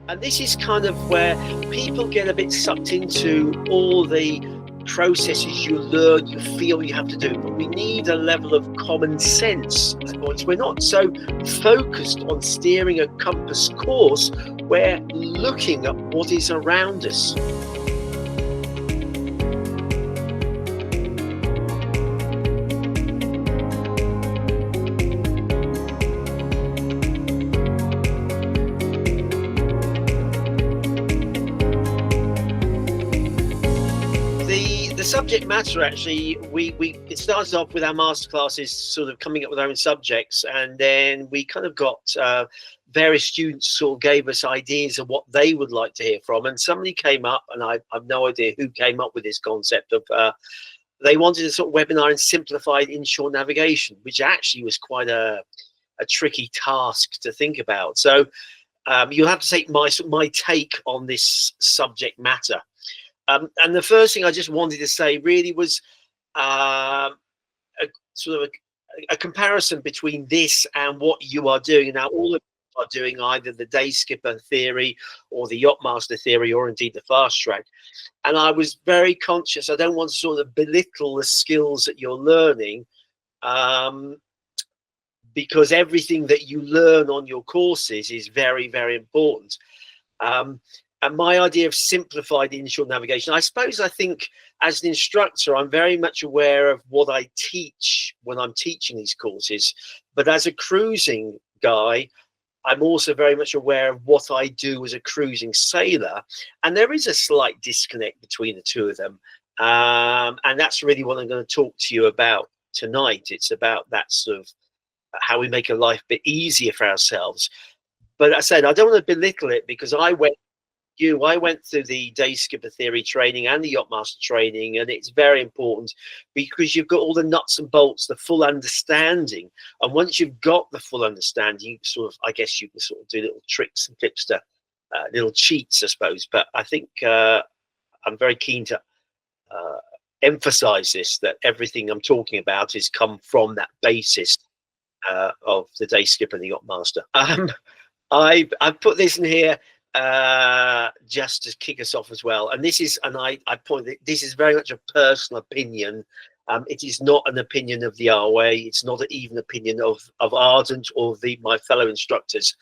And this is kind of where people get a bit sucked into all the processes you learn, you feel you have to do. But we need a level of common sense. We're not so focused on steering a compass course, we're looking at what is around us. The subject matter, actually, it started off with our masterclasses sort of coming up with our own subjects, and then we kind of got various students sort of gave us ideas of what they would like to hear from, and somebody came up, and I've no idea who came up with this concept of they wanted a sort of webinar in simplified inshore navigation, which actually was quite a tricky task to think about. So you'll have to take my take on this subject matter. And the first thing I just wanted to say really was a sort of a comparison between this and what you are doing. Now, all of you are doing either the day skipper theory or the yacht master theory, or indeed the fast track. And I was very conscious, I don't want to sort of belittle the skills that you're learning, because everything that you learn on your courses is very, very important. And my idea of simplified inshore navigation, I think as an instructor, I'm very much aware of what I teach when I'm teaching these courses. But as a cruising guy, I'm also very much aware of what I do as a cruising sailor. And there is a slight disconnect between the two of them. And that's really what I'm going to talk to you about tonight. It's about that sort of how we make a life a bit easier for ourselves. But I said, I don't want to belittle it, because I went through the day skipper theory training and the yacht master training, and it's very important because you've got all the nuts and bolts, the full understanding. And once you've got the full understanding, you sort of, I guess you can sort of do little tricks and tips to little cheats, I suppose. But I think I'm very keen to emphasize this, that everything I'm talking about has come from that basis of the day skipper and the yacht master. I've put this in here just to kick us off as well, and this is, and I point that this is very much a personal opinion. It is not an opinion of the ROA, it's not even opinion of Ardent or my fellow instructors,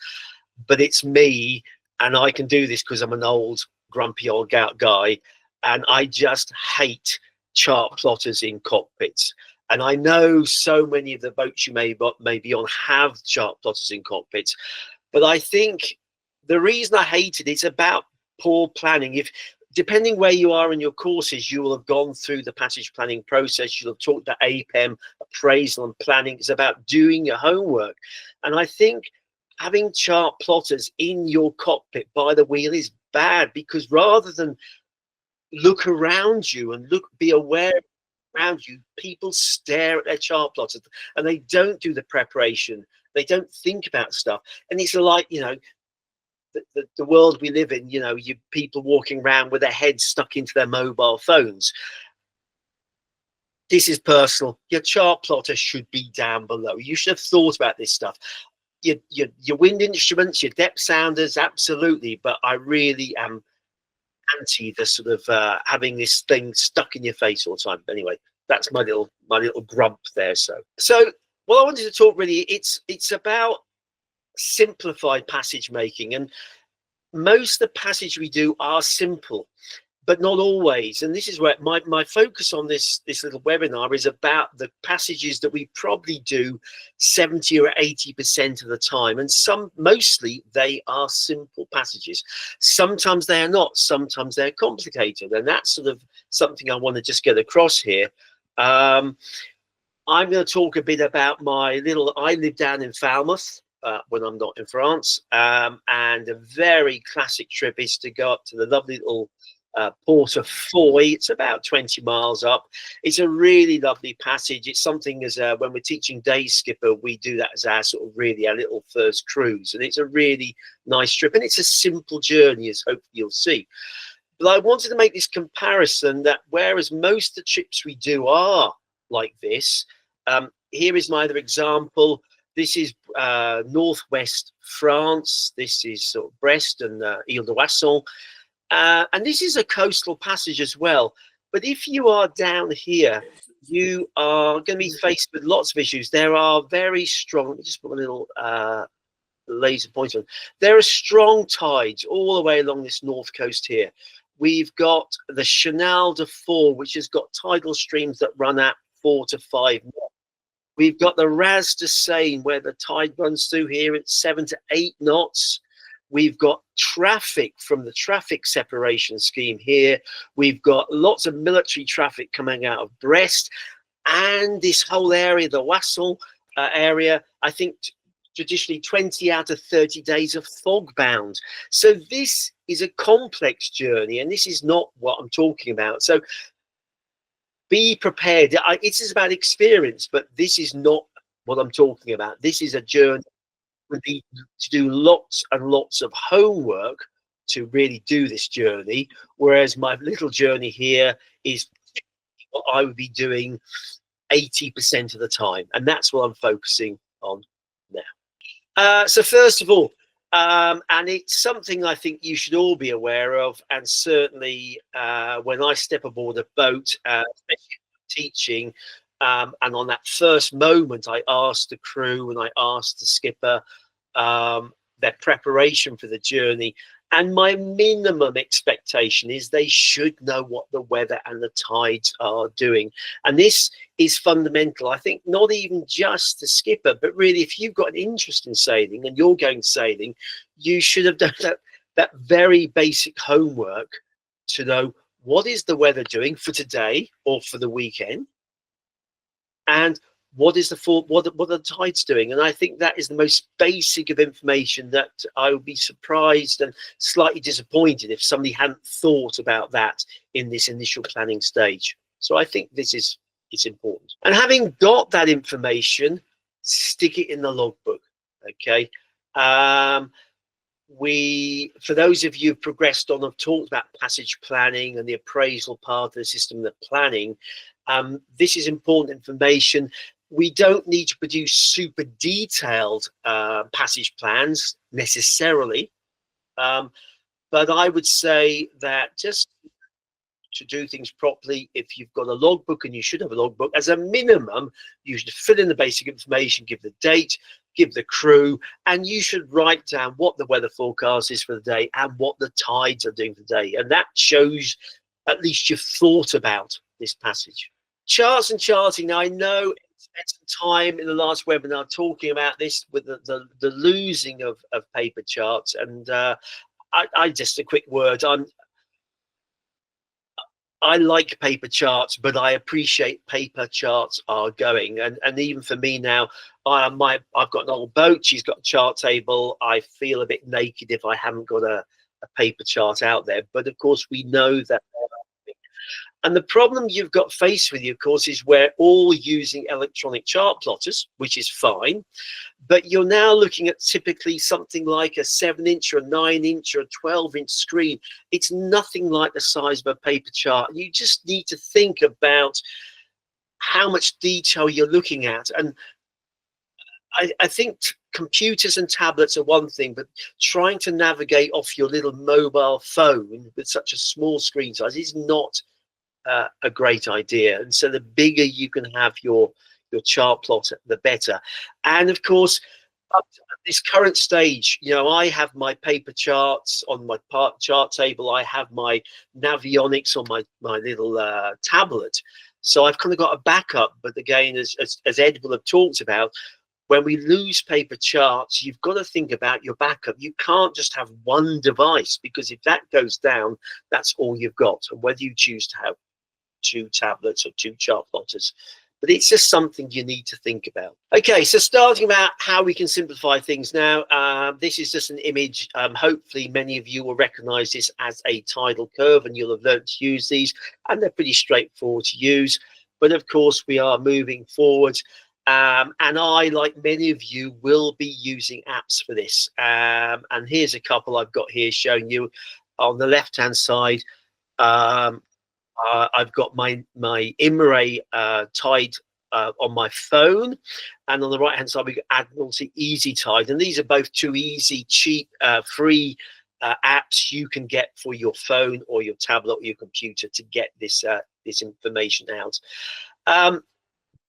but it's me, and I can do this because I'm an old grumpy old guy, and I just hate chart plotters in cockpits. And I know so many of the boats you may be on have chart plotters in cockpits, but I think the reason I hate it is about poor planning. Depending where you are in your courses, you will have gone through the passage planning process. You'll have talked about APEM, appraisal and planning. It's about doing your homework. And I think having chart plotters in your cockpit by the wheel is bad, because rather than look around you and be aware around you, people stare at their chart plotters and they don't do the preparation. They don't think about stuff. And it's like, you know, the world we live in, you know, people walking around with their heads stuck into their mobile phones. This is personal. Your chart plotter should be down below. You should have thought about this stuff. Your wind instruments, your depth sounders, absolutely. But I really am anti the sort of having this thing stuck in your face all the time. Anyway, that's my little grump there. So what I wanted to talk really, it's about simplified passage making, and most of the passage we do are simple, but not always. And this is where my focus on this little webinar is about the passages that we probably do 70 or 80% of the time, and mostly they are simple passages. Sometimes they are not, sometimes they're complicated, and that's sort of something I want to just get across here. I'm going to talk a bit about I live down in Falmouth when I'm not in France, and a very classic trip is to go up to the lovely little port of Foy. It's about 20 miles up. It's a really lovely passage. It's something as when we're teaching day skipper, we do that as our sort of really our little first cruise, and it's a really nice trip, and it's a simple journey, as hopefully you'll see. But I wanted to make this comparison that whereas most of the trips we do are like this, here is my other example. This is northwest France. This is sort of Brest and Ile-de-Oisson. And this is a coastal passage as well. But if you are down here, you are going to be faced with lots of issues. There are very strong, let me just put a little laser pointer on. There are strong tides all the way along this north coast here. We've got the Canal de Four, which has got tidal streams that run at 4 to 5 knots. We've got the Raz de Seine, where the tide runs through here at 7 to 8 knots. We've got traffic from the traffic separation scheme here. We've got lots of military traffic coming out of Brest, and this whole area, the Oisson area, I think traditionally 20 out of 30 days of fog bound. So this is a complex journey, and this is not what I'm talking about. So be prepared. It is about experience, but this is not what I'm talking about. This is a journey. We need to do lots and lots of homework to really do this journey, whereas my little journey here is what I would be doing 80% of the time, and that's what I'm focusing on now. So first of all, and it's something I think you should all be aware of, and certainly when I step aboard a boat, especially teaching, and on that first moment, I asked the crew and I asked the skipper their preparation for the journey. And my minimum expectation is they should know what the weather and the tides are doing. And this is fundamental. I think not even just the skipper, but really if you've got an interest in sailing and you're going sailing, you should have done that very basic homework to know what is the weather doing for today or for the weekend, and what is what are the tides doing. And I think that is the most basic of information that I would be surprised and slightly disappointed if somebody hadn't thought about that in this initial planning stage. So I think it's important. And having got that information, stick it in the logbook. Okay. For those of you who've progressed on, I've talked about passage planning and the appraisal part of the system, the planning. This is important information. We don't need to produce super detailed passage plans necessarily, but I would say that just to do things properly, if you've got a logbook, and you should have a logbook, as a minimum, you should fill in the basic information, give the date, give the crew, and you should write down what the weather forecast is for the day and what the tides are doing for the day. And that shows at least you've thought about this passage. Charts and charting. Now, I know I spent some time in the last webinar talking about this with the losing of paper charts, and I just a quick word. I like paper charts, but I appreciate paper charts are going, and even for me now, I've got an old boat. She's got a chart table. I feel a bit naked if I haven't got a paper chart out there. But of course, we know that. And the problem you've got faced with you, of course, is we're all using electronic chart plotters, which is fine. But you're now looking at typically something like a 7-inch or a 9-inch or a 12-inch screen. It's nothing like the size of a paper chart. You just need to think about how much detail you're looking at. And I think computers and tablets are one thing, but trying to navigate off your little mobile phone with such a small screen size is not a great idea. And so the bigger you can have your chart plot, the better. And of course, up to this current stage, you know, I have my paper charts on my chart table. I have my Navionics on my little tablet. So I've kind of got a backup. But again, as Ed will have talked about, when we lose paper charts, you've got to think about your backup. You can't just have one device, because if that goes down, that's all you've got. And whether you choose to have 2 tablets or 2 chart plotters, but it's just something you need to think about. Okay, so starting about how we can simplify things now. This is just an image. Hopefully many of you will recognize this as a tidal curve, and you'll have learned to use these, and they're pretty straightforward to use. But of course, we are moving forward. And I, like many of you, will be using apps for this. And here's a couple I've got here showing you. On the left-hand side, I've got my Imray tide on my phone, and on the right hand side we got Admiralty Easy Tide, and these are both two easy, cheap, free apps you can get for your phone or your tablet or your computer to get this this information out.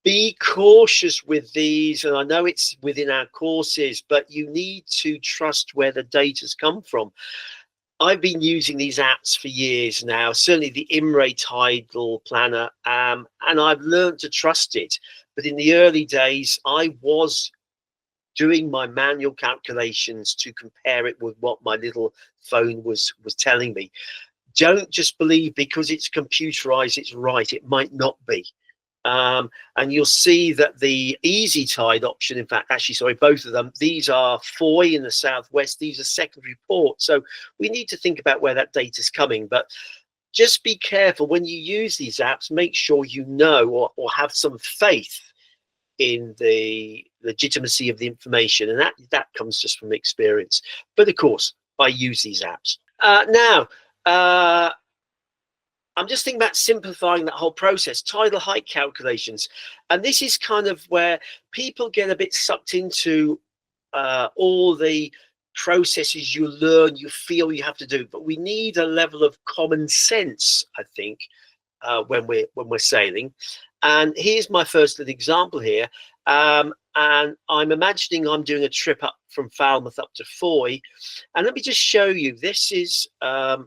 Be cautious with these, and I know it's within our courses, but you need to trust where the data's come from. I've been using these apps for years now, certainly the IMRE Tidal Planner, and I've learned to trust it. But in the early days, I was doing my manual calculations to compare it with what my little phone was telling me. Don't just believe because it's computerized, it's right. It might not be. And you'll see that the Easy Tide option, in fact, actually, sorry, both of them, these are Foy in the southwest, these are secondary ports. So we need to think about where that data is coming. But just be careful when you use these apps, make sure you know or have some faith in the legitimacy of the information. And that comes just from experience. But of course, I use these apps. Now, I'm just thinking about simplifying that whole process, tidal height calculations. And this is kind of where people get a bit sucked into all the processes you learn, you feel you have to do. But we need a level of common sense, I think, when we're sailing. And here's my first little example here. And I'm imagining I'm doing a trip up from Falmouth up to Foy. And let me just show you. This is a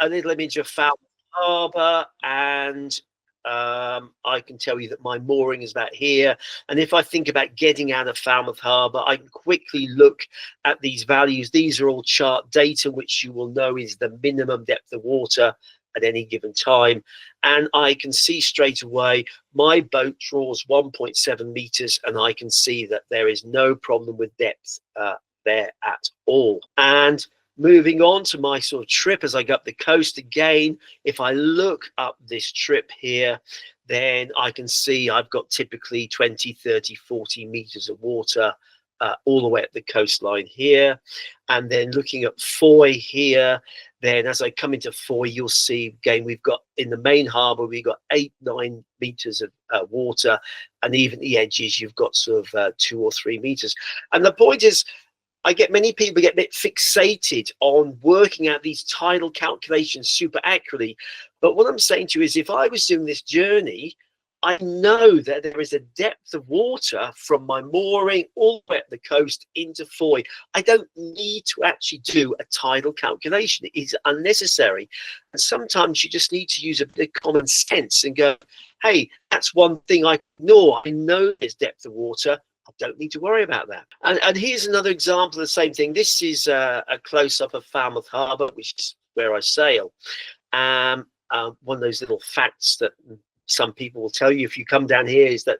little image of Falmouth Harbour, and I can tell you that my mooring is about here. And if I think about getting out of Falmouth Harbour, I can quickly look at these values. These are all chart data, which you will know is the minimum depth of water at any given time. And I can see straight away my boat draws 1.7 meters, and I can see that there is no problem with depth there at all. And moving on to my sort of trip as I go up the coast again, if I look up this trip here, then I can see I've got typically 20, 30, 40 meters of water all the way up the coastline here. And then looking at Foy here, then as I come into Foy, you'll see again, we've got in the main harbour, we've got 8, 9 meters of water, and even the edges, you've got sort of 2 or 3 meters. And the point is, I get many people get a bit fixated on working out these tidal calculations super accurately. But what I'm saying to you is, if I was doing this journey, I know that there is a depth of water from my mooring all the way up the coast into Foy. I don't need to actually do a tidal calculation. It is unnecessary. And sometimes you just need to use a bit of common sense and go, hey, that's one thing I ignore. I know there's depth of water. I don't need to worry about that. And here's another example of the same thing. This is a close-up of Falmouth Harbour, which is where I sail. One of those little facts that some people will tell you if you come down here is that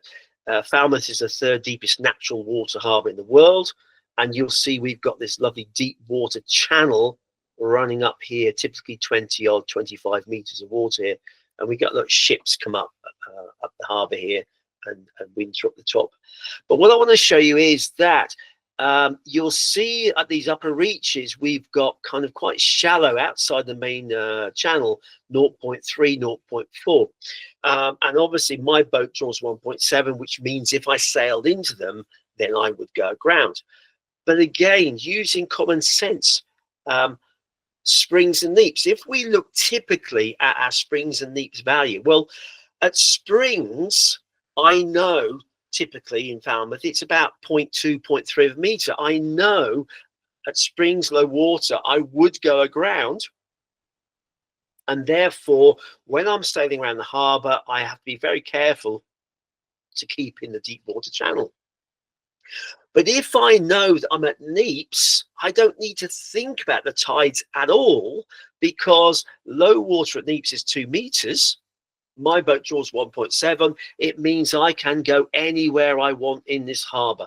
Falmouth is the 3rd deepest natural water harbour in the world. And you'll see we've got this lovely deep water channel running up here, typically 20 or 25 meters of water here. And we got ships come up the harbour here and winter up the top. But what I want to show you is that you'll see at these upper reaches, we've got kind of quite shallow outside the main channel, 0.3, 0.4. And obviously my boat draws 1.7, which means if I sailed into them, then I would go aground. But again, using common sense, springs and neaps. If we look typically at our springs and neaps value, well, at springs, I know typically in Falmouth, it's about 0.2, 0.3 of a meter. I know at springs low water, I would go aground. And therefore, when I'm sailing around the harbour, I have to be very careful to keep in the deep water channel. But if I know that I'm at neaps, I don't need to think about the tides at all, because low water at neaps is 2 meters. My boat draws 1.7. It means I can go anywhere I want in this harbour.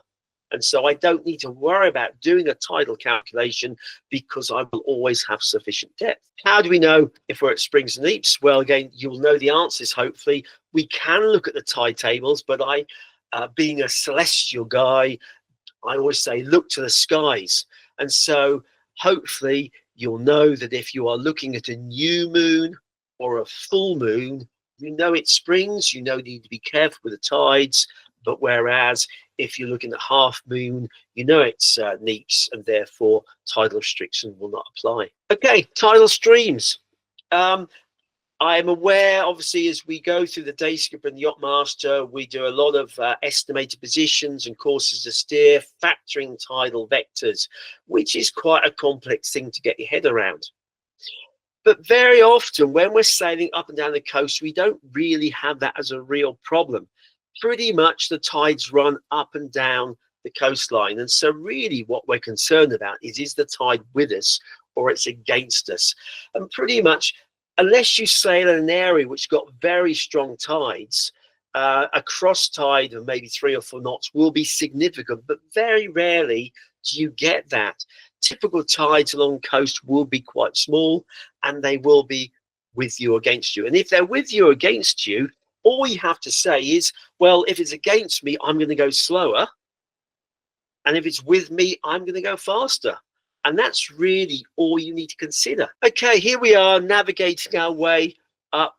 And so I don't need to worry about doing a tidal calculation because I will always have sufficient depth. How do we know if we're at springs and neaps? Well, again, you'll know the answers, hopefully. We can look at the tide tables, but I, being a celestial guy, I always say, look to the skies. And so hopefully you'll know that if you are looking at a new moon or a full moon, You know it springs, you know you need to be careful with the tides, but whereas if you're looking at half moon, you know it's neaps, and therefore tidal restriction will not apply. Okay, tidal streams. I am aware, obviously, as we go through the day skipper and the yacht master, we do a lot of estimated positions and courses to steer, factoring tidal vectors, which is quite a complex thing to get your head around. But very often when we're sailing up and down the coast, we don't really have that as a real problem. Pretty much the tides run up and down the coastline. And so really what we're concerned about is the tide with us or it's against us? And pretty much, unless you sail in an area which got very strong tides, a cross tide of maybe 3 or 4 knots will be significant, but very rarely do you get that. Typical tides along the coast will be quite small, and they will be with you or against you. And if they're with you or against you, all you have to say is, well, if it's against me, I'm going to go slower. And if it's with me, I'm going to go faster. And that's really all you need to consider. Okay, here we are navigating our way up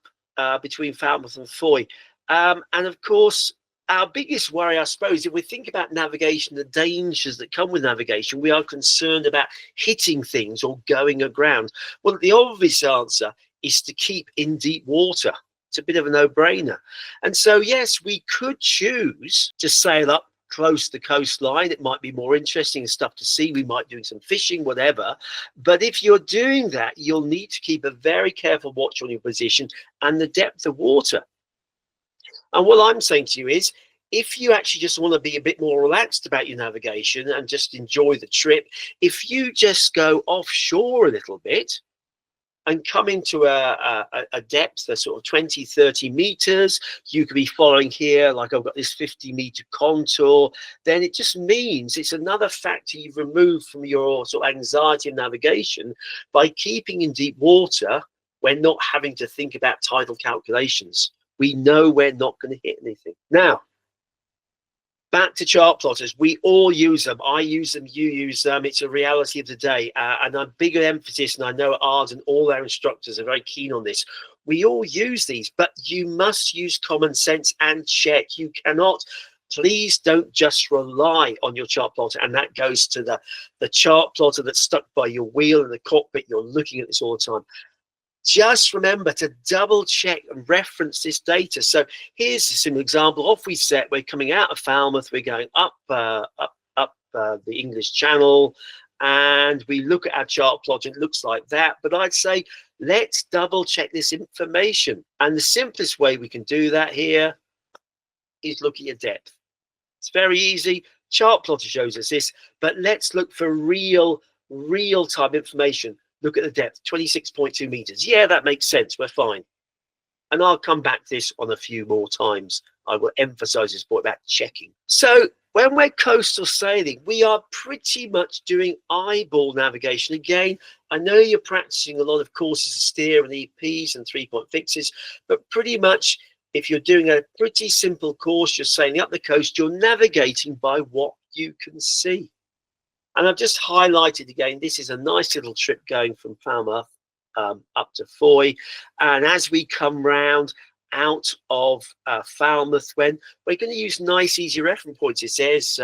between Falmouth and Foy. And of course, our biggest worry, I suppose, if we think about navigation, the dangers that come with navigation, we are concerned about hitting things or going aground. Well, the obvious answer is to keep in deep water. It's a bit of a no-brainer. And so, yes, we could choose to sail up close to the coastline. It might be more interesting stuff to see. We might do some fishing, whatever. But if you're doing that, you'll need to keep a very careful watch on your position and the depth of water. And what I'm saying to you is, if you actually just want to be a bit more relaxed about your navigation and just enjoy the trip, if you just go offshore a little bit and come into a depth of sort of 20, 30 meters, you could be following here, like I've got this 50-meter contour, then it just means it's another factor you've removed from your sort of anxiety of navigation by keeping in deep water. We're not having to think about tidal calculations. We know we're not going to hit anything. Now, back to chart plotters. We all use them. I use them, you use them. It's a reality of the day. And a bigger emphasis, and I know at Ardent, all our instructors are very keen on this. We all use these, but you must use common sense and check. You cannot, please don't just rely on your chart plotter. And that goes to the chart plotter that's stuck by your wheel in the cockpit. You're looking at this all the time. Just remember to double check and reference this data. So here's a simple example. Off we set, we're coming out of Falmouth, we're going up the English Channel, and we look at our chart plot, it looks like that. But I'd say, let's double check this information. And the simplest way we can do that here is look at your depth. It's very easy. Chart plotter shows us this, but let's look for real-time information. Look at the depth, 26.2 meters. Yeah, that makes sense. We're fine. And I'll come back to this on a few more times. I will emphasize this point about checking. So when we're coastal sailing, we are pretty much doing eyeball navigation. Again, I know you're practicing a lot of courses to steer and EPs and 3-point fixes, but pretty much if you're doing a pretty simple course, you're sailing up the coast, you're navigating by what you can see. And I've just highlighted again, this is a nice little trip going from Falmouth up to Foy. And as we come round out of Falmouth, when we're going to use nice, easy reference points. It says,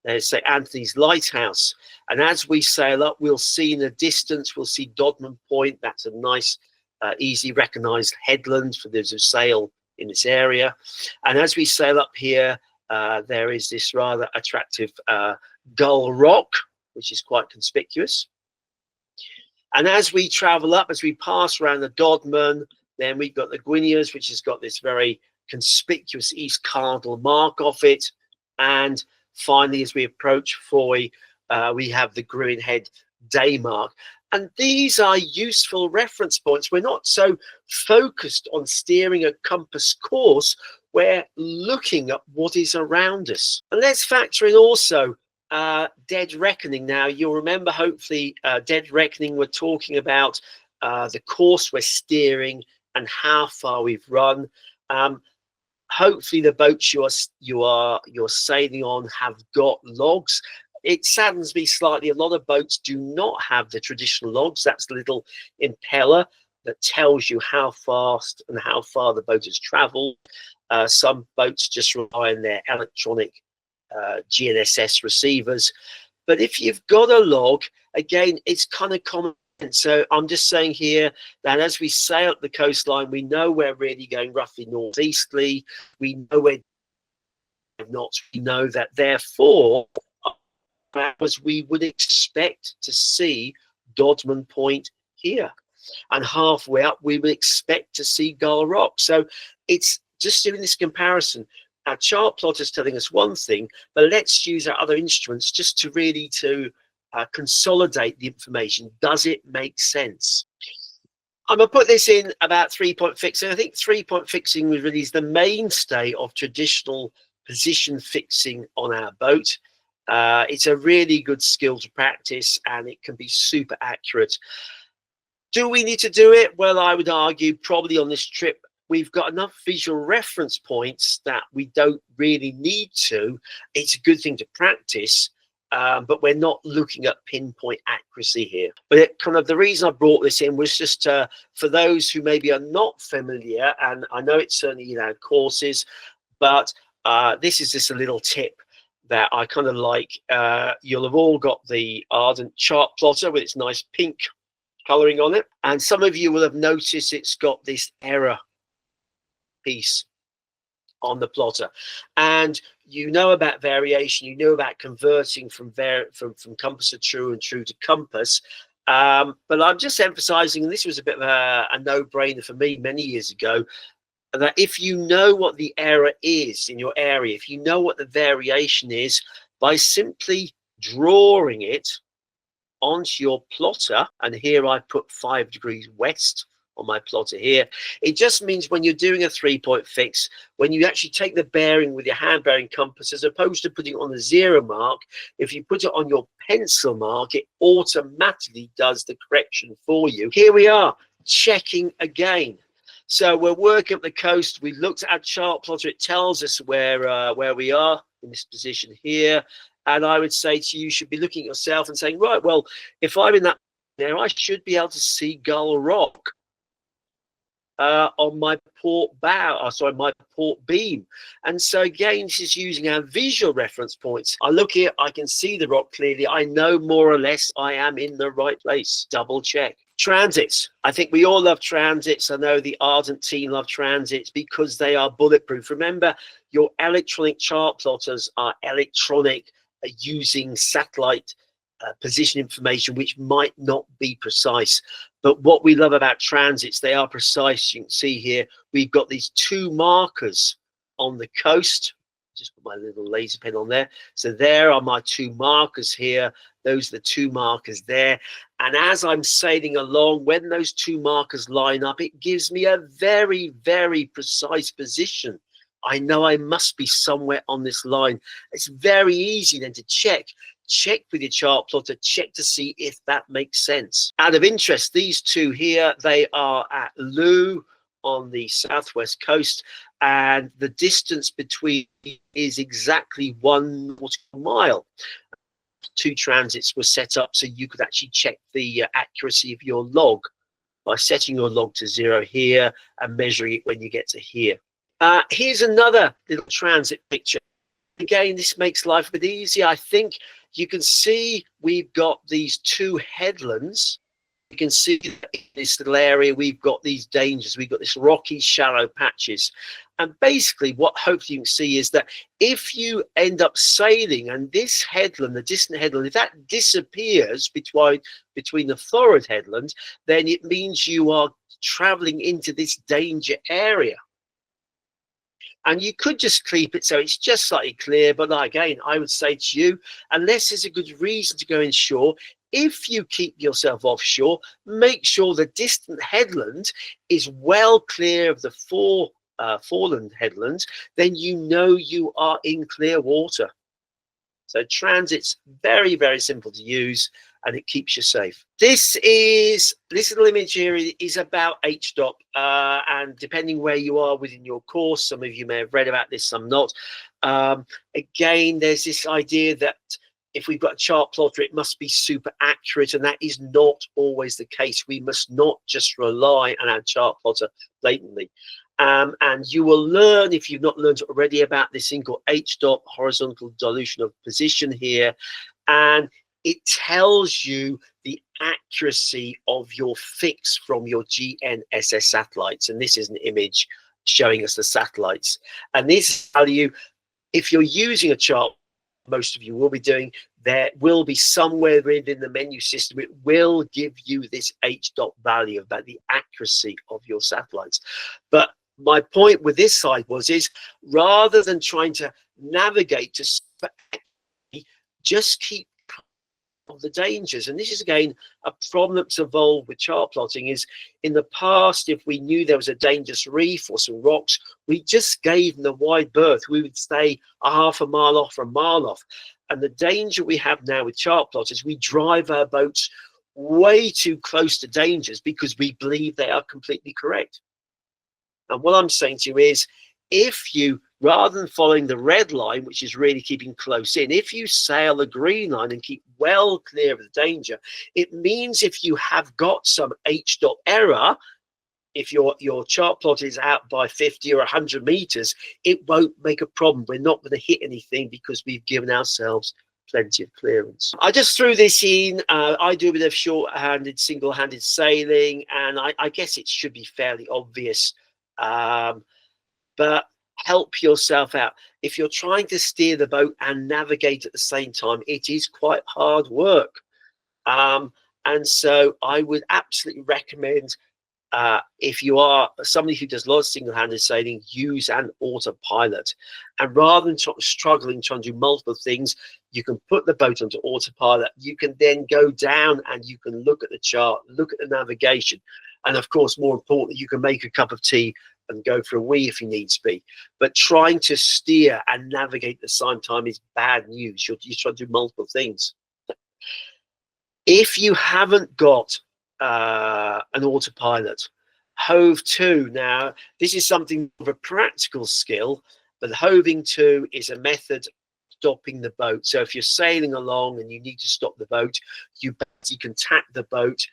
there's St. Anthony's Lighthouse. And as we sail up, we'll see in the distance, we'll see Dodman Point. That's a nice, easy recognized headland for those who sail in this area. And as we sail up here, there is this rather attractive Gull Rock, which is quite conspicuous. And as we travel up, as we pass around the Dodman, then we've got the Gwynnias, which has got this very conspicuous East Cardinal mark off it. And finally, as we approach Foy, we have the Gruen Head day mark. And these are useful reference points. We're not so focused on steering a compass course. We're looking at what is around us. And let's factor in also dead reckoning. Now, you'll remember, hopefully, dead reckoning, we're talking about the course we're steering and how far we've run. Hopefully, the boats you're sailing on have got logs. It saddens me slightly. A lot of boats do not have the traditional logs. That's the little impeller that tells you how fast and how far the boat has traveled. Some boats just rely on their electronic GNSS receivers. But if you've got a log, again, it's kind of common. So I'm just saying here that as we sail up the coastline, we know we're really going roughly northeasterly. We know we're not. We know that therefore, as we would expect to see Dodman Point here, and halfway up we would expect to see Gull Rock. So it's just doing this comparison. Our chart plot is telling us one thing, but let's use our other instruments just to really consolidate the information. Does it make sense? I'm going to put this in about 3-point fixing. I think 3-point fixing really is the mainstay of traditional position fixing on our boat. It's a really good skill to practice, and it can be super accurate. Do we need to do it? Well, I would argue probably on this trip we've got enough visual reference points that we don't really need to. It's a good thing to practice, but we're not looking at pinpoint accuracy here. But the reason I brought this in was just for those who maybe are not familiar, and I know it's certainly in our courses, but this is just a little tip that I kind of like. You'll have all got the Ardent chart plotter with its nice pink coloring on it, and some of you will have noticed it's got this error piece on the plotter, and you know about variation, you know about converting from compass to true and true to compass, but I'm just emphasizing, and this was a bit of a no-brainer for me many years ago, that if you know what the error is in your area, if you know what the variation is, by simply drawing it onto your plotter, and here I put 5 degrees west on my plotter here, it just means when you're doing a 3-point fix, when you actually take the bearing with your hand bearing compass, as opposed to putting it on the 0 mark, if you put it on your pencil mark, it automatically does the correction for you. Here we are checking again. So we're working up the coast. We looked at our chart plotter. It tells us where we are in this position here. And I would say to you, you should be looking at yourself and saying, right, well, if I'm in that there, I should be able to see Gull Rock on my port bow, my port beam. And so again, this is using our visual reference points. I look here, I can see the rock clearly. I know more or less I am in the right place. Double check. Transits. I think we all love transits. I know the Ardent team love transits because they are bulletproof. Remember, your electronic chart plotters are electronic, using satellite position information, which might not be precise. But what we love about transits, they are precise. You can see here, we've got these 2 markers on the coast. Just put my little laser pen on there. So there are my 2 markers here. Those are the 2 markers there. And as I'm sailing along, when those 2 markers line up, it gives me a very, very precise position. I know I must be somewhere on this line. It's very easy then to check with your chart plotter, check to see if that makes sense. Out of interest, these 2 here, they are at Loo on the southwest coast, and the distance between is exactly 1 nautical mile. 2 transits were set up so you could actually check the accuracy of your log by setting your log to 0 here and measuring it when you get to here. Here's another little transit picture. Again, this makes life a bit easier. I think you can see we've got these 2 headlands. You can see that in this little area we've got these dangers. We've got this rocky, shallow patches. And basically what hopefully you can see is that if you end up sailing and this headland, the distant headland, if that disappears between the forward headland, then it means you are traveling into this danger area. And you could just keep it so it's just slightly clear, but again, I would say to you, unless there's a good reason to go inshore, if you keep yourself offshore, make sure the distant headland is well clear of the foreland headlands, then you know you are in clear water. So transit's very, very simple to use, and it keeps you safe. This little image here is about HDOP, and depending where you are within your course, some of you may have read about this, some not. Again, there's this idea that if we've got a chart plotter, it must be super accurate, and that is not always the case. We must not just rely on our chart plotter blatantly. And you will learn, if you've not learned already, about this thing called H-dot, horizontal dilution of position here. And it tells you the accuracy of your fix from your GNSS satellites. And this is an image showing us the satellites. And this value, if you're using a chart, most of you will be doing, there will be somewhere within the menu system, it will give you this H-dot value about the accuracy of your satellites. But my point with this side is rather than trying to navigate to just keep of the dangers. And this is again a problem that's evolved with chart plotting. Is in the past, if we knew there was a dangerous reef or some rocks, we just gave them the wide berth. We would stay a half a mile off or a mile off. And the danger we have now with chart plotters, we drive our boats way too close to dangers because we believe they are completely correct. And what I'm saying to you is, if you, rather than following the red line, which is really keeping close in, if you sail the green line and keep well clear of the danger, it means if you have got some H-dot error, if your chart plot is out by 50 or 100 meters, it won't make a problem. We're not going to hit anything because we've given ourselves plenty of clearance. I just threw this in. I do a bit of short-handed, single-handed sailing, and I guess it should be fairly obvious. But help yourself out. If you're trying to steer the boat and navigate at the same time, it is quite hard work. And so I would absolutely recommend, if you are somebody who does a lot of single-handed sailing, use an autopilot. And rather than struggling trying to do multiple things, you can put the boat onto autopilot. You can then go down and you can look at the chart, look at the navigation. And of course, more importantly, you can make a cup of tea and go for a wee if you need to be. But trying to steer and navigate at the same time is bad news. You're trying to do multiple things. If you haven't got an autopilot, hove to. Now, this is something of a practical skill, but hoving to is a method of stopping the boat. So if you're sailing along and you need to stop the boat, you can tack the boat.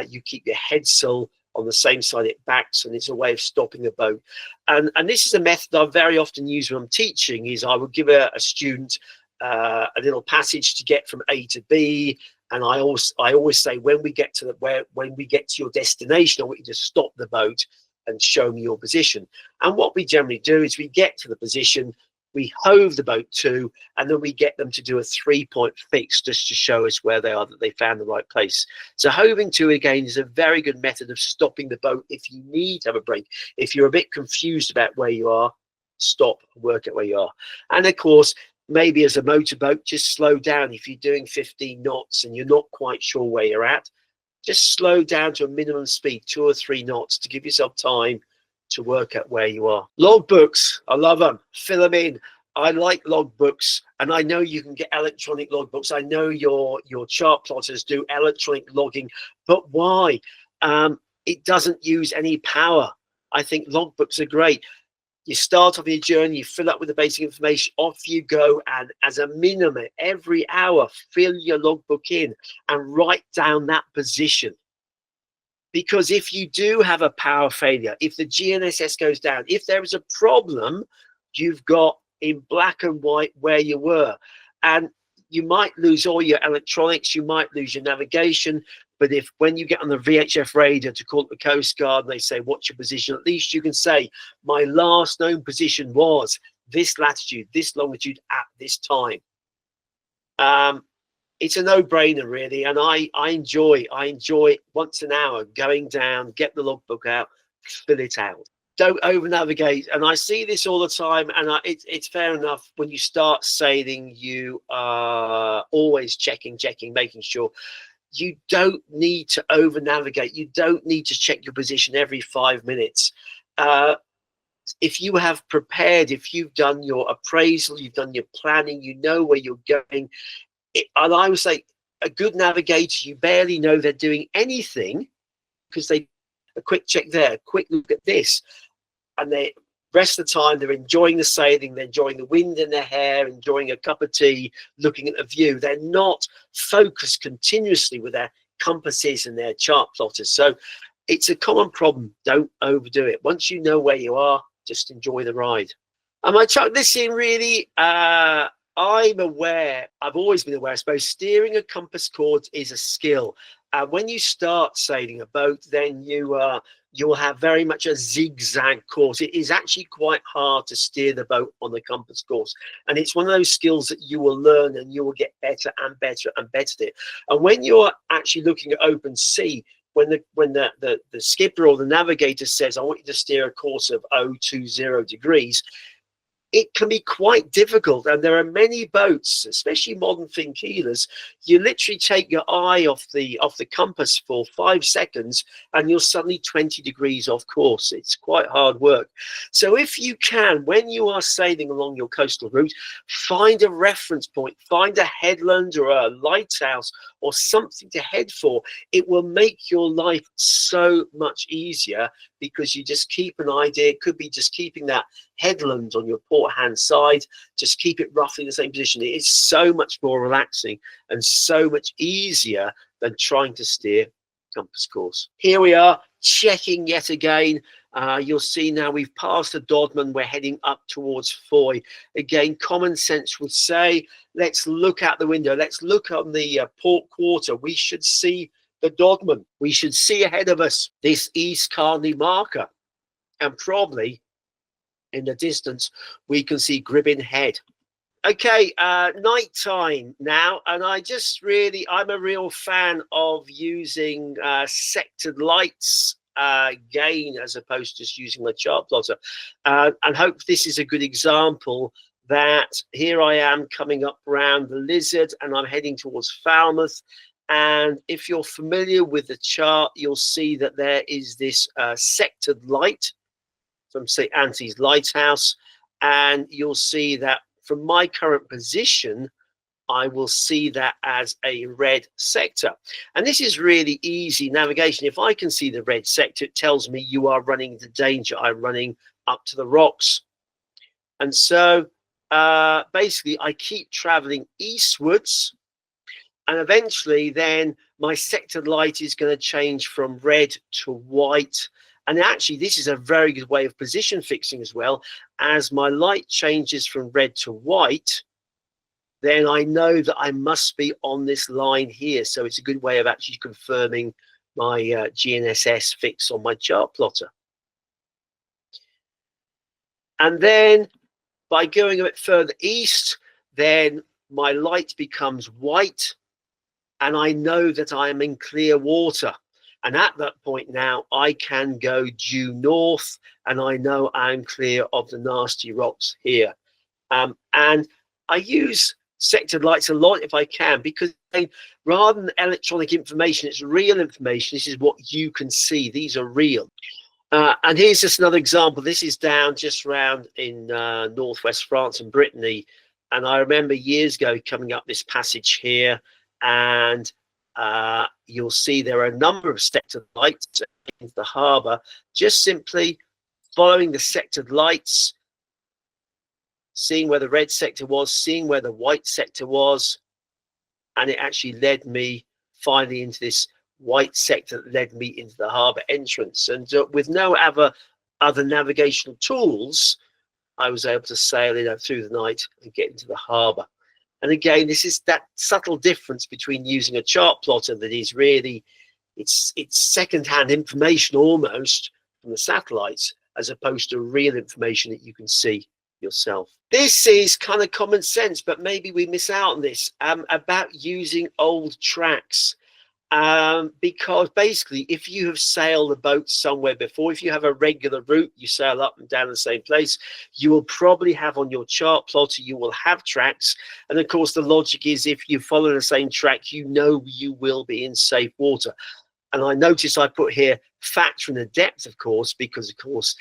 You keep your head sail on the same side it backs, and it's a way of stopping the boat. And this is a method I very often use when I'm teaching. Is I would give a student a little passage to get from A to B, and I always say, when we get to your destination, I want you to stop the boat and show me your position. And what we generally do is we get to the position, we hove the boat to, and then we get them to do a 3-point fix just to show us where they are, that they found the right place. So hoving to, again, is a very good method of stopping the boat if you need to have a break. If you're a bit confused about where you are, stop and work out where you are. And of course, maybe as a motorboat, just slow down. If you're doing 15 knots and you're not quite sure where you're at, just slow down to a minimum speed, 2 or 3 knots, to give yourself time to work out where you are. Logbooks, I love them. Fill them in. I like logbooks, and I know you can get electronic logbooks. I know your chart plotters do electronic logging, but why? It doesn't use any power. I think logbooks are great. You start off your journey, you fill up with the basic information, off you go, and as a minimum, every hour, fill your logbook in and write down that position. Because if you do have a power failure, if the GNSS goes down, if there is a problem, you've got in black and white where you were. And you might lose all your electronics, you might lose your navigation, but if when you get on the VHF radio to call the Coast Guard and they say, what's your position? At least you can say, my last known position was this latitude, this longitude at this time. It's a no-brainer, really, and I enjoy once an hour going down, get the logbook out, fill it out. Don't over-navigate, and I see this all the time, and it's fair enough. When you start sailing, you are always checking, making sure. You don't need to over-navigate. You don't need to check your position every 5 minutes. If you have prepared, if you've done your appraisal, you've done your planning, you know where you're going. And I would say a good navigator, you barely know they're doing anything because they a quick check there, a quick look at this, and Rest of the time, they're enjoying the sailing, they're enjoying the wind in their hair, enjoying a cup of tea, looking at the view. They're not focused continuously with their compasses and their chart plotters. So it's a common problem. Don't overdo it. Once you know where you are, just enjoy the ride. Am I chuck this in really? I'm aware, I've always been aware, I suppose, steering a compass cord is a skill. When you start sailing a boat, then you'll have very much a zigzag course. It is actually quite hard to steer the boat on the compass course. And it's one of those skills that you will learn and you will get better and better and better at it. And when you're actually looking at open sea, when the skipper or the navigator says, I want you to steer a course of 020 degrees, it can be quite difficult. And there are many boats, especially modern fin keelers, you literally take your eye off the compass for 5 seconds and you're suddenly 20 degrees off course. It's quite hard work. So if you can, when you are sailing along your coastal route, find a reference point, find a headland or a lighthouse or something to head for. It will make your life so much easier because you just keep an idea. It could be just keeping that headland on your port hand side, just keep it roughly in the same position. It is so much more relaxing and so much easier than trying to steer compass course. Here we are checking yet again. You'll see now we've passed the Dodman, we're heading up towards Foy. Again, common sense would say, let's look out the window, let's look on the port quarter. We should see the Dodman. We should see ahead of us this East Carney marker, and probably in the distance we can see Gribbin Head. Okay, night time now, and I'm a real fan of using sectored lights again, as opposed to just using my chart plotter, and hope this is a good example that here I am coming up around the Lizard and I'm heading towards Falmouth. And if you're familiar with the chart, you'll see that there is this sectored light from St. Anthony's Lighthouse. And you'll see that from my current position, I will see that as a red sector. And this is really easy navigation. If I can see the red sector, it tells me you are running into danger. I'm running up to the rocks. And so basically, I keep traveling eastwards. And eventually then my sectored light is going to change from red to white. And actually, this is a very good way of position fixing as well. As my light changes from red to white, then I know that I must be on this line here. So it's a good way of actually confirming my GNSS fix on my chart plotter. And then by going a bit further east, then my light becomes white. And I know that I am in clear water. And at that point now, I can go due north, and I know I'm clear of the nasty rocks here. And I use sectored lights a lot if I can, because rather than electronic information, it's real information. This is what you can see. These are real. And here's just another example. This is down just around in northwest France and Brittany. And I remember years ago coming up this passage here, and you'll see there are a number of sectored lights into the harbour, just simply following the sectored lights, seeing where the red sector was, seeing where the white sector was, and it actually led me finally into this white sector that led me into the harbour entrance. And with no other navigational tools, I was able to sail through the night and get into the harbour. And again, this is that subtle difference between using a chart plotter that is really, it's second-hand information almost from the satellites, as opposed to real information that you can see yourself. This is kind of common sense, but maybe we miss out on this, about using old tracks. Because basically, if you have sailed a boat somewhere before, if you have a regular route, you sail up and down the same place, you will probably have on your chart plotter, you will have tracks. And of course, the logic is if you follow the same track, you know you will be in safe water. And I notice I put here factor in the depth, of course, because of course,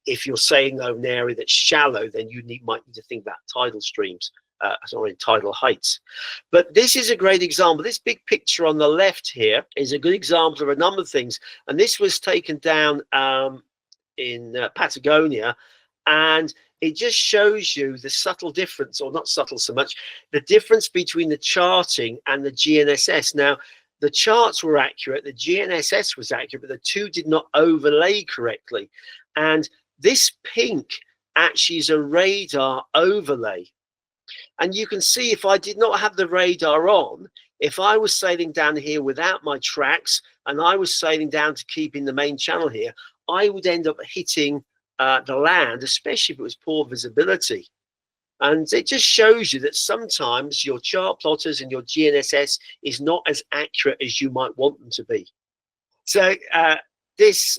if you're sailing over an area that's shallow, then you might need to think about tidal streams. Tidal heights. But this is a great example. This big picture on the left here is a good example of a number of things. And this was taken down in Patagonia. And it just shows you the subtle difference, or not subtle so much, the difference between the charting and the GNSS. Now, the charts were accurate, the GNSS was accurate, but the two did not overlay correctly. And this pink actually is a radar overlay. And you can see if I did not have the radar on, if I was sailing down here without my tracks and I was sailing down to keep in the main channel here, I would end up hitting the land, especially if it was poor visibility. And it just shows you that sometimes your chart plotters and your GNSS is not as accurate as you might want them to be. So this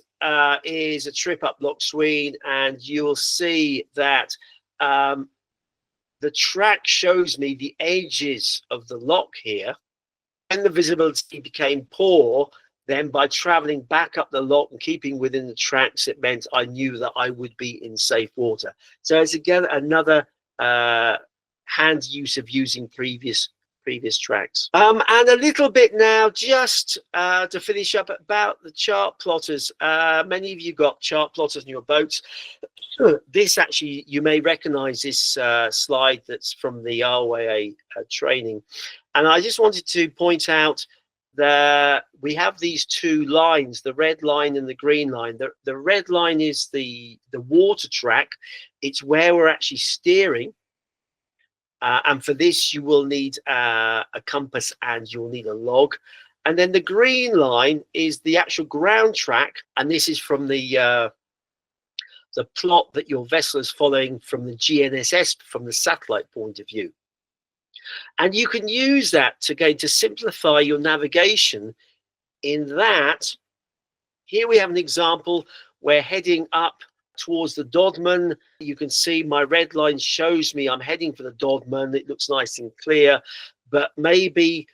is a trip up Loch Sween, and you'll see that the track shows me the edges of the loch here. When the visibility became poor, then by traveling back up the loch and keeping within the tracks, it meant I knew that I would be in safe water. So it's again another hand use of using previous tracks. And a little bit now, just to finish up about the chart plotters. Many of you got chart plotters in your boats. This actually, you may recognize this slide that's from the RWA training. And I just wanted to point out that we have these two lines, the red line and the green line. The red line is the water track. It's where we're actually steering. And for this, you will need a compass and you'll need a log. And then the green line is the actual ground track. And this is from the plot that your vessel is following from the GNSS, from the satellite point of view. And you can use that to simplify your navigation in that. Here we have an example. We're heading up towards the Dodman. You can see my red line shows me I'm heading for the Dodman. It looks nice and clear, but maybe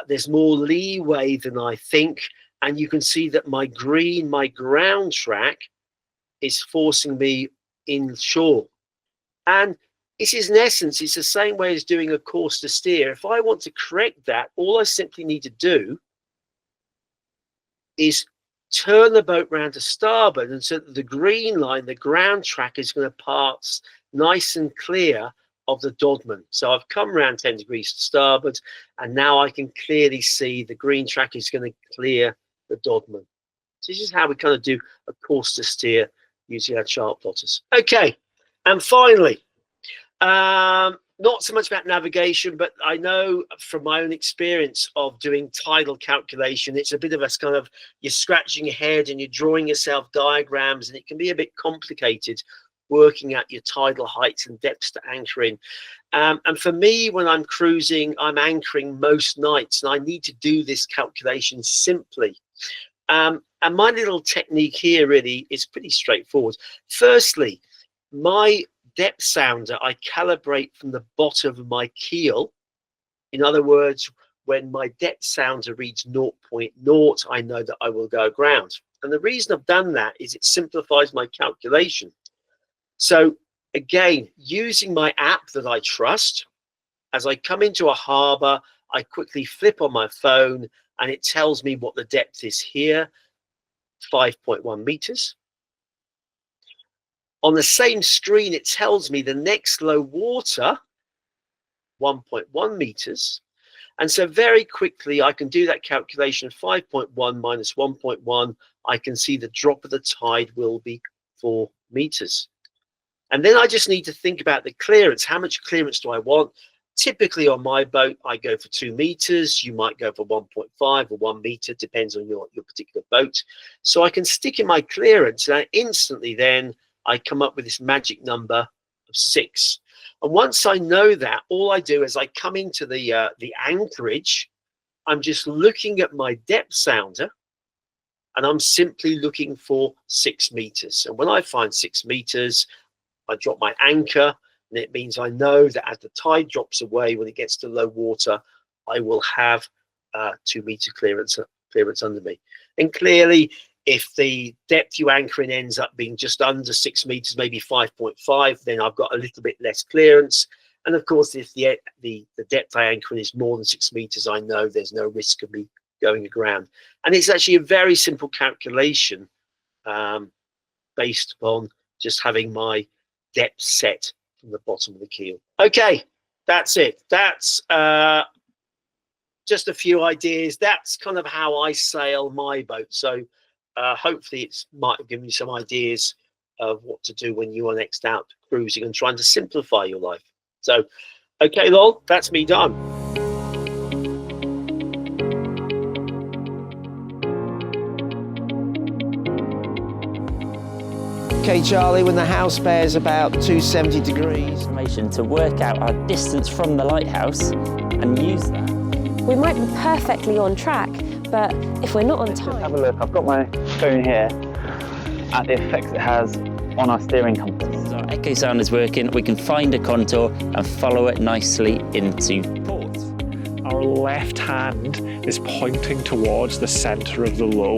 there's more leeway than I think. And you can see that my green, my ground track, is forcing me inshore. And this is, in essence, it's the same way as doing a course to steer. If I want to correct that, all I simply need to do is turn the boat round to starboard, and so that the green line, the ground track, is going to pass nice and clear of the Dodman. So I've come around 10 degrees to starboard, and now I can clearly see the green track is going to clear the Dodman. So this is how we kind of do a course to steer using our chart plotters. Okay, and finally, not so much about navigation, but I know from my own experience of doing tidal calculation, it's a bit of a kind of, you're scratching your head and you're drawing yourself diagrams, and it can be a bit complicated working out your tidal heights and depths to anchor in. And for me, when I'm cruising, I'm anchoring most nights, and I need to do this calculation simply. And my little technique here really is pretty straightforward. Firstly, my depth sounder, I calibrate from the bottom of my keel. In other words, when my depth sounder reads 0.0, I know that I will go aground. And the reason I've done that is it simplifies my calculation. So again, using my app that I trust, as I come into a harbor, I quickly flip on my phone and it tells me what the depth is here, 5.1 meters. On the same screen, it tells me the next low water, 1.1 meters. And so very quickly, I can do that calculation, 5.1 minus 1.1. I can see the drop of the tide will be 4 meters. And then I just need to think about the clearance. How much clearance do I want? Typically on my boat, I go for 2 meters. You might go for 1.5 or 1 meter, depends on your particular boat. So I can stick in my clearance, and instantly then I come up with this magic number of 6. And once I know that, all I do is I come into the anchorage. I'm just looking at my depth sounder, and I'm simply looking for 6 meters. And when I find 6 meters, I drop my anchor, and it means I know that as the tide drops away, when it gets to low water, I will have 2 meter clearance under me. And clearly, if the depth you anchor in ends up being just under 6 meters, maybe 5.5, then I've got a little bit less clearance. And of course, if the depth I anchor in is more than 6 meters, I know there's no risk of me going aground. And it's actually a very simple calculation based on just having my depth set from the bottom of the keel. Okay, that's it. That's just a few ideas. That's kind of how I sail my boat. So hopefully it might have given you some ideas of what to do when you are next out cruising and trying to simplify your life. So, okay, lol, that's me done. Okay, Charlie, when the house bears about 270 degrees. Information to work out our distance from the lighthouse and use that. We might be perfectly on track, but if we're not on Just time... have a look, I've got my phone here at the effects it has on our steering compass. Our echo sound is working, we can find a contour and follow it nicely into port. Our left hand is pointing towards the centre of the low.